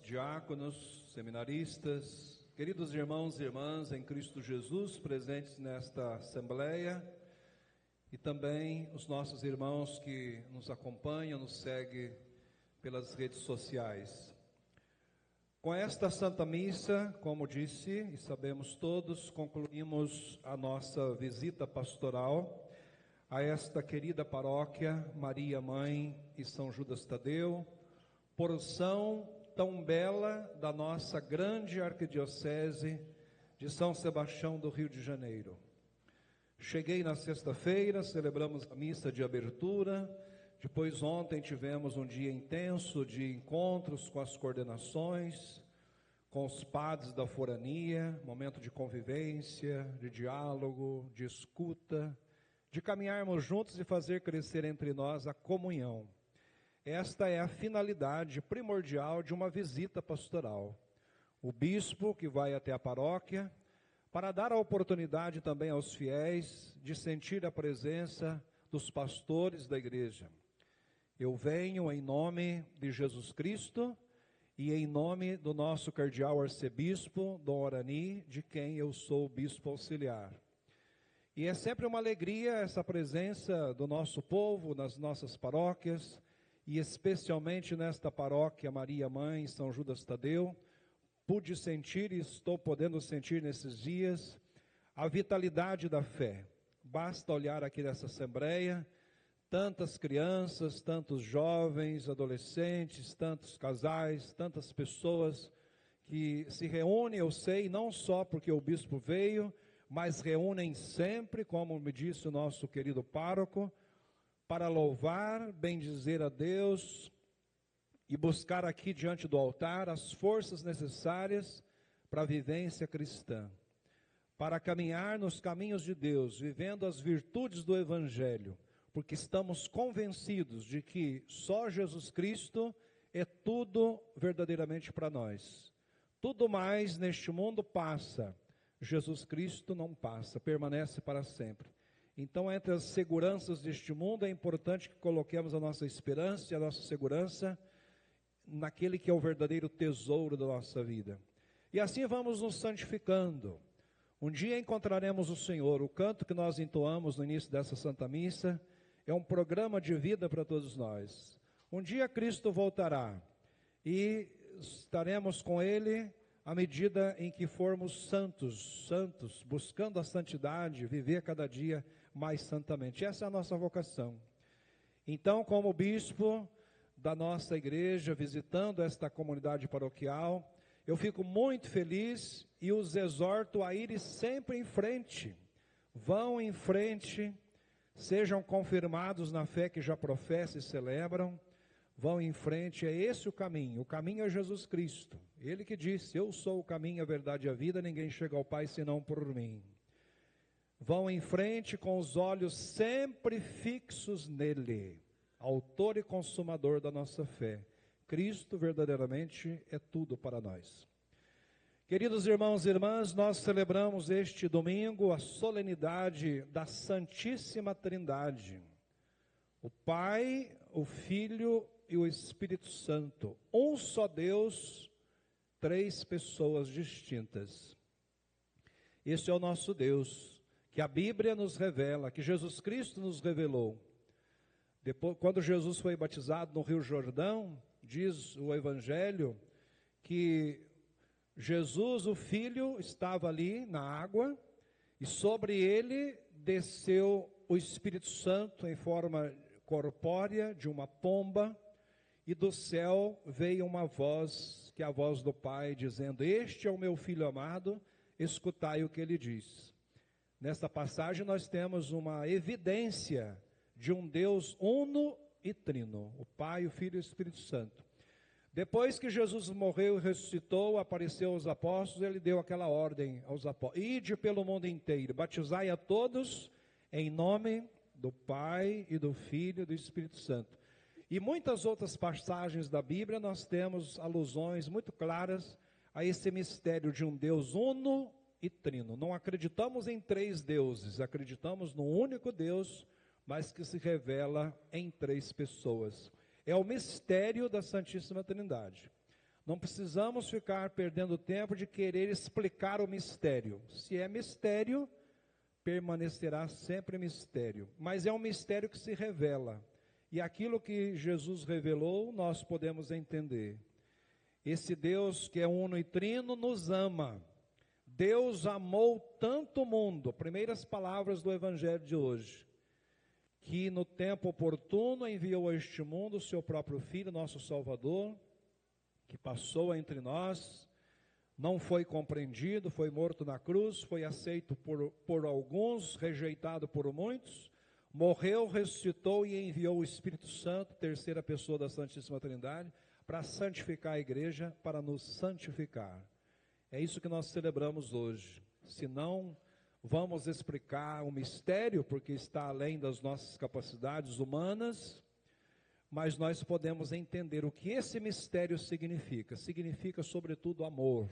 diáconos, seminaristas, queridos irmãos e irmãs em Cristo Jesus presentes nesta assembleia e também os nossos irmãos que nos acompanham, nos seguem pelas redes sociais. Com esta Santa Missa, como disse e sabemos todos, concluímos a nossa visita pastoral a esta querida paróquia Maria Mãe e São Judas Tadeu, porção tão bela da nossa grande arquidiocese de São Sebastião do Rio de Janeiro. Cheguei na sexta-feira, celebramos a missa de abertura, depois ontem tivemos um dia intenso de encontros com as coordenações, com os padres da forania, momento de convivência, de diálogo, de escuta, de caminharmos juntos e fazer crescer entre nós a comunhão. Esta é a finalidade primordial de uma visita pastoral. O bispo que vai até a paróquia, para dar a oportunidade também aos fiéis de sentir a presença dos pastores da igreja. Eu venho em nome de Jesus Cristo e em nome do nosso cardeal arcebispo, Dom Orani, de quem eu sou o bispo auxiliar. E é sempre uma alegria essa presença do nosso povo nas nossas paróquias, e especialmente nesta paróquia Maria Mãe, São Judas Tadeu. Pude sentir e estou podendo sentir nesses dias a vitalidade da fé. Basta olhar aqui nessa assembleia, tantas crianças, tantos jovens, adolescentes, tantos casais, tantas pessoas que se reúnem, eu sei, não só porque o bispo veio, mas reúnem sempre, como me disse o nosso querido pároco, para louvar, bendizer a Deus e buscar aqui diante do altar as forças necessárias para a vivência cristã, para caminhar nos caminhos de Deus, vivendo as virtudes do Evangelho, porque estamos convencidos de que só Jesus Cristo é tudo verdadeiramente para nós. Tudo mais neste mundo passa, Jesus Cristo não passa, permanece para sempre. Então, entre as seguranças deste mundo, é importante que coloquemos a nossa esperança e a nossa segurança naquele que é o verdadeiro tesouro da nossa vida. E assim vamos nos santificando. Um dia encontraremos o Senhor. O canto que nós entoamos no início dessa Santa Missa é um programa de vida para todos nós. Um dia Cristo voltará e estaremos com Ele à medida em que formos santos, buscando a santidade, viver cada dia mais santamente. Essa é a nossa vocação. Então, como bispo da nossa igreja, visitando esta comunidade paroquial, eu fico muito feliz e os exorto a irem sempre em frente. Vão em frente, sejam confirmados na fé que já professam e celebram. Vão em frente, é esse o caminho é Jesus Cristo. Ele que disse, eu sou o caminho, a verdade e a vida, ninguém chega ao Pai senão por mim. Vão em frente com os olhos sempre fixos nele, autor e consumador da nossa fé. Cristo verdadeiramente é tudo para nós. Queridos irmãos e irmãs, nós celebramos este domingo a solenidade da Santíssima Trindade. O Pai, o Filho e o Espírito Santo, um só Deus, três pessoas distintas. Esse é o nosso Deus, que a Bíblia nos revela, que Jesus Cristo nos revelou. Depois, quando Jesus foi batizado no Rio Jordão, diz o Evangelho, que Jesus, o Filho, estava ali na água, e sobre ele desceu o Espírito Santo em forma corpórea de uma pomba, e do céu veio uma voz, que é a voz do Pai, dizendo, este é o meu Filho amado, escutai o que ele diz. Nesta passagem nós temos uma evidência de um Deus uno e trino, o Pai, o Filho e o Espírito Santo. Depois que Jesus morreu e ressuscitou, apareceu aos apóstolos, ele deu aquela ordem aos apóstolos, ide pelo mundo inteiro, batizai a todos em nome do Pai e do Filho e do Espírito Santo. E muitas outras passagens da Bíblia nós temos alusões muito claras a esse mistério de um Deus uno e trino. Não acreditamos em três deuses, acreditamos no único Deus, mas que se revela em três pessoas. É o mistério da Santíssima Trindade. Não precisamos ficar perdendo tempo de querer explicar o mistério. Se é mistério, permanecerá sempre mistério. Mas é um mistério que se revela. E aquilo que Jesus revelou, nós podemos entender. Esse Deus que é uno e trino nos ama. Deus amou tanto o mundo, primeiras palavras do Evangelho de hoje, que no tempo oportuno enviou a este mundo o seu próprio Filho, nosso Salvador, que passou entre nós, não foi compreendido, foi morto na cruz, foi aceito por alguns, rejeitado por muitos, morreu, ressuscitou e enviou o Espírito Santo, terceira pessoa da Santíssima Trindade, para santificar a igreja, para nos santificar. É isso que nós celebramos hoje. Se não vamos explicar o mistério, porque está além das nossas capacidades humanas, mas nós podemos entender o que esse mistério significa. Significa, sobretudo, amor.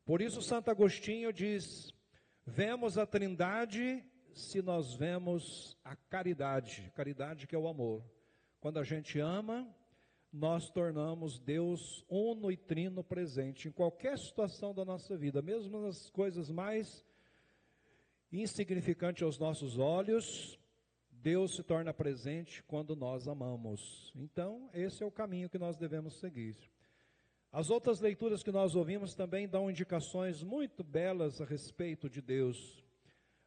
Por isso, Santo Agostinho diz: vemos a Trindade se nós vemos a caridade. Caridade que é o amor. Quando a gente ama, nós tornamos Deus uno e trino presente em qualquer situação da nossa vida, mesmo nas coisas mais insignificantes aos nossos olhos. Deus se torna presente quando nós amamos. Então, esse é o caminho que nós devemos seguir. As outras leituras que nós ouvimos também dão indicações muito belas a respeito de Deus.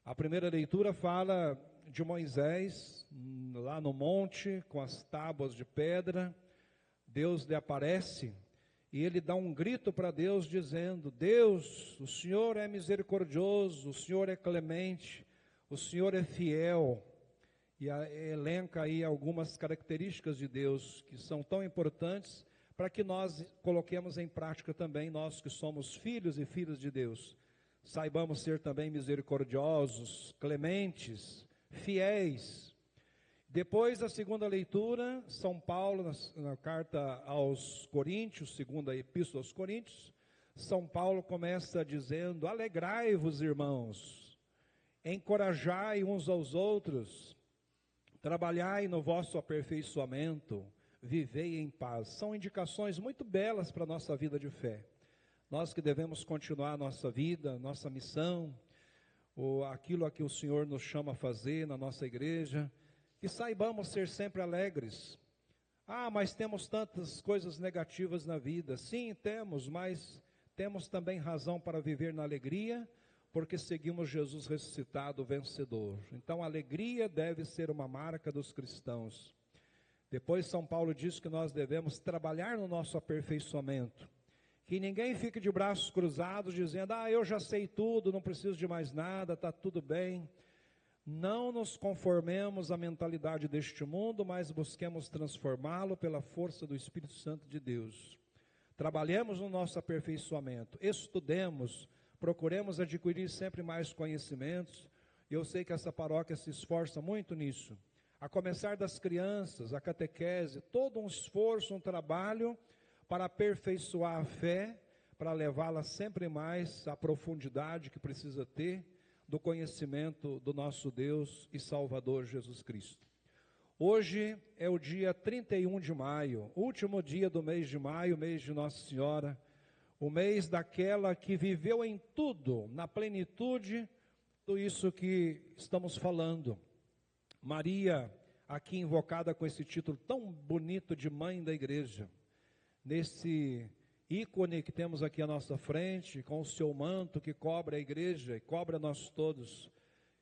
A primeira leitura fala de Moisés, lá no monte, com as tábuas de pedra. Deus lhe aparece e ele dá um grito para Deus dizendo: Deus, o Senhor é misericordioso, o Senhor é clemente, o Senhor é fiel. E elenca aí algumas características de Deus que são tão importantes para que nós coloquemos em prática também, nós que somos filhos e filhas de Deus. Saibamos ser também misericordiosos, clementes, fiéis. Depois da segunda leitura, São Paulo, na carta aos Coríntios, segunda epístola aos Coríntios, São Paulo começa dizendo: alegrai-vos, irmãos, encorajai uns aos outros, trabalhai no vosso aperfeiçoamento, vivei em paz. São indicações muito belas para a nossa vida de fé. Nós que devemos continuar a nossa vida, nossa missão, ou aquilo a que o Senhor nos chama a fazer na nossa igreja, que saibamos ser sempre alegres. Ah, mas temos tantas coisas negativas na vida. Sim, temos, mas temos também razão para viver na alegria, porque seguimos Jesus ressuscitado, vencedor. Então a alegria deve ser uma marca dos cristãos. Depois São Paulo diz que nós devemos trabalhar no nosso aperfeiçoamento. Que ninguém fique de braços cruzados dizendo: eu já sei tudo, não preciso de mais nada, está tudo bem. Não nos conformemos à mentalidade deste mundo, mas busquemos transformá-lo pela força do Espírito Santo de Deus. Trabalhemos no nosso aperfeiçoamento, estudemos, procuremos adquirir sempre mais conhecimentos. Eu sei que essa paróquia se esforça muito nisso. A começar das crianças, a catequese, todo um esforço, um trabalho para aperfeiçoar a fé, para levá-la sempre mais à profundidade que precisa ter do conhecimento do nosso Deus e Salvador Jesus Cristo. Hoje é o dia 31 de maio, último dia do mês de maio, mês de Nossa Senhora, o mês daquela que viveu em tudo, na plenitude, tudo isso que estamos falando. Maria, aqui invocada com esse título tão bonito de Mãe da Igreja, nesse ícone que temos aqui à nossa frente, com o seu manto que cobre a igreja e cobre a nós todos.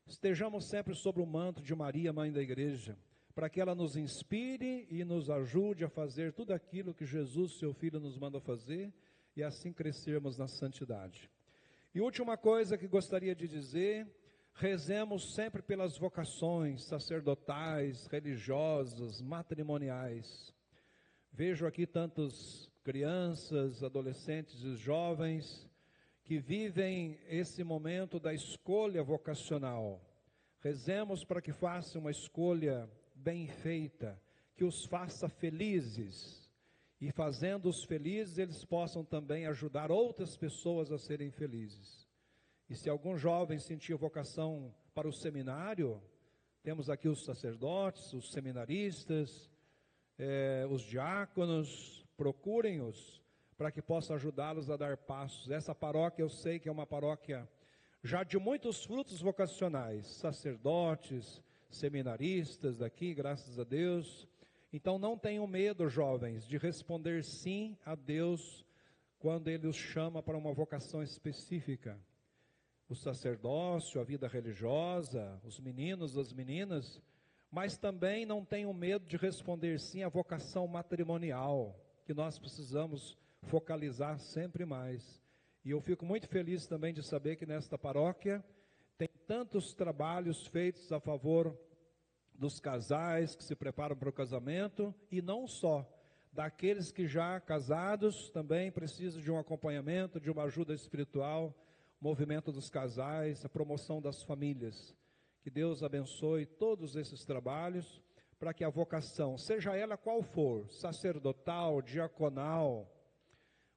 Estejamos sempre sobre o manto de Maria, Mãe da Igreja, para que ela nos inspire e nos ajude a fazer tudo aquilo que Jesus, seu Filho, nos manda fazer, e assim crescermos na santidade. E última coisa que gostaria de dizer: rezemos sempre pelas vocações sacerdotais, religiosas, matrimoniais. Vejo aqui tantas crianças, adolescentes e jovens que vivem esse momento da escolha vocacional. Rezemos para que façam uma escolha bem feita, que os faça felizes. E fazendo-os felizes, eles possam também ajudar outras pessoas a serem felizes. E se algum jovem sentir vocação para o seminário, temos aqui os sacerdotes, os seminaristas, os diáconos, procurem-os, para que possa ajudá-los a dar passos. Essa paróquia eu sei que é uma paróquia já de muitos frutos vocacionais, sacerdotes, seminaristas daqui, graças a Deus. Então não tenham medo, jovens, de responder sim a Deus quando Ele os chama para uma vocação específica. O sacerdócio, a vida religiosa, os meninos, as meninas, mas também não tenham medo de responder sim à vocação matrimonial, que nós precisamos focalizar sempre mais. E eu fico muito feliz também de saber que nesta paróquia tem tantos trabalhos feitos a favor dos casais que se preparam para o casamento, e não só, daqueles que já casados também precisam de um acompanhamento, de uma ajuda espiritual, movimento dos casais, a promoção das famílias. Que Deus abençoe todos esses trabalhos, para que a vocação, seja ela qual for, sacerdotal, diaconal,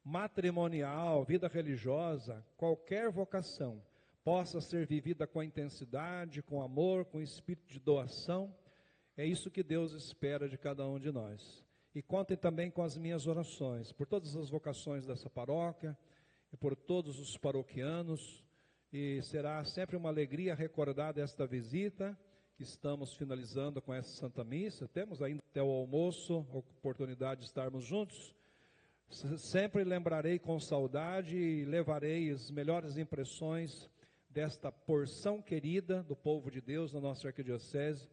matrimonial, vida religiosa, qualquer vocação, possa ser vivida com intensidade, com amor, com espírito de doação. É isso que Deus espera de cada um de nós. E contem também com as minhas orações, por todas as vocações dessa paróquia, e por todos os paroquianos, e será sempre uma alegria recordar desta visita, que estamos finalizando com essa Santa Missa. Temos ainda até o almoço, a oportunidade de estarmos juntos. Sempre lembrarei com saudade e levarei as melhores impressões desta porção querida do povo de Deus na nossa arquidiocese,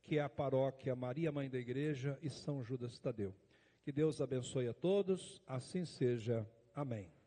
que é a paróquia Maria Mãe da Igreja e São Judas Tadeu. Que Deus abençoe a todos, assim seja. Amém.